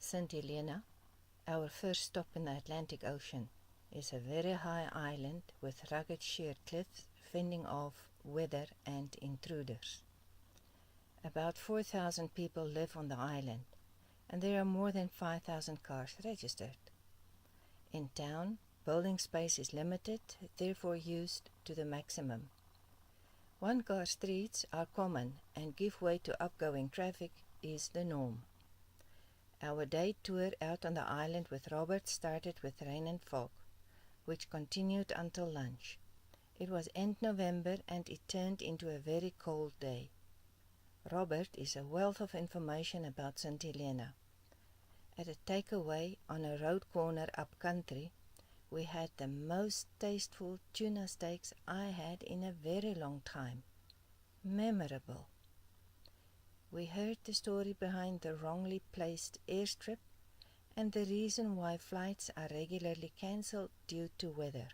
St. Helena, our first stop in the Atlantic Ocean, is a very high island with rugged sheer cliffs fending off weather and intruders. About 4,000 people live on the island, and there are more than 5,000 cars registered. In town, building space is limited, therefore used to the maximum. One-car streets are common, and give way to upgoing traffic is the norm. Our day tour out on the island with Robert started with rain and fog, which continued until lunch. It was end November and it turned into a very cold day. Robert is a wealth of information about St. Helena. At a takeaway on a road corner up country, we had the most tasteful tuna steaks I had in a very long time. Memorable. We heard the story behind the wrongly placed airstrip and the reason why flights are regularly cancelled due to weather.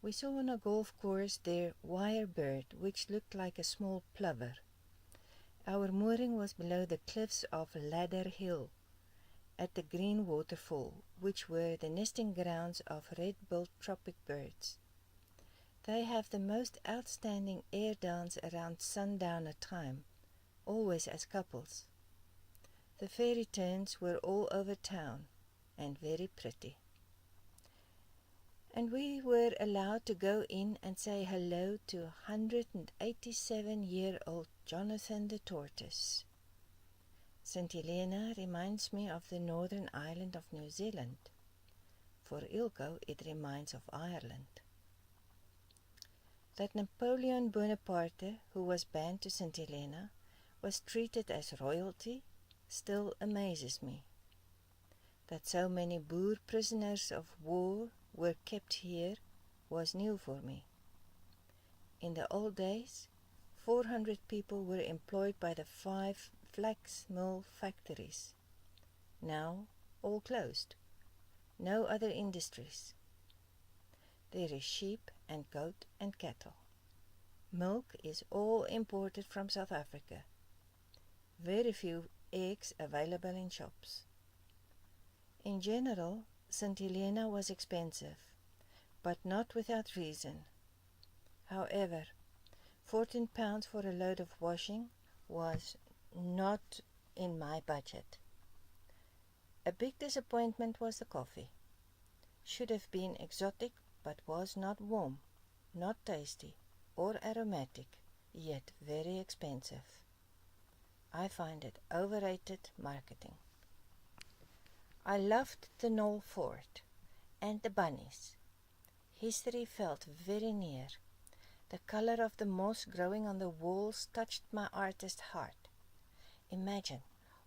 We saw on a golf course their wirebird, which looked like a small plover. Our mooring was below the cliffs of Ladder Hill, at the green waterfall, which were the nesting grounds of red-billed tropic birds. They have the most outstanding air dance around sundowner time, always as couples. The fairy turns were all over town, and very pretty. And we were allowed to go in and say hello to 187-year-old Jonathan the Tortoise. St. Helena reminds me of the northern island of New Zealand. For Ilko, it reminds of Ireland. That Napoleon Bonaparte, who was banned to St. Helena, was treated as royalty still amazes me. That so many Boer prisoners of war were kept here was new for me. In the old days, 400 people were employed by the 5 flax mill factories. Now, all closed. No other industries. There is sheep and goat and cattle. Milk is all imported from South Africa. Very few eggs available in shops. In general, St. Helena was expensive, but not without reason. However, £14 for a load of washing was not in my budget. A big disappointment was the coffee. Should have been exotic, but was not warm, not tasty, or aromatic, yet very expensive. I find it overrated marketing. I loved the Knoll Fort and the bunnies. History felt very near. The color of the moss growing on the walls touched my artist's heart. Imagine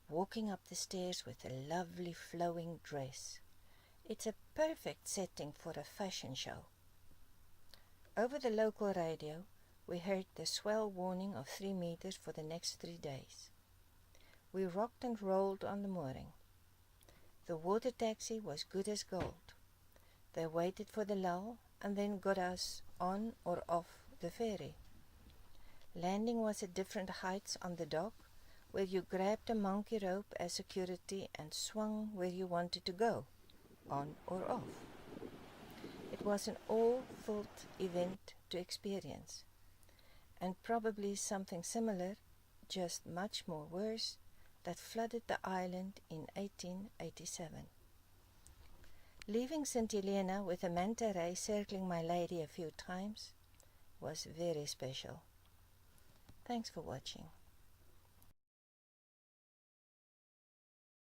walking up the stairs with a lovely flowing dress. It's a perfect setting for a fashion show. Over the local radio, we heard the swell warning of 3 meters for the next 3 days. We rocked and rolled on the mooring. The water taxi was good as gold. They waited for the lull and then got us on or off the ferry. Landing was at different heights on the dock, where you grabbed a monkey rope as security and swung where you wanted to go, on or off. It was an all-filled event to experience, and probably something similar, just much more worse, that flooded the island in 1887. Leaving St. Helena with a manta ray circling my lady a few times was very special. Thanks for watching.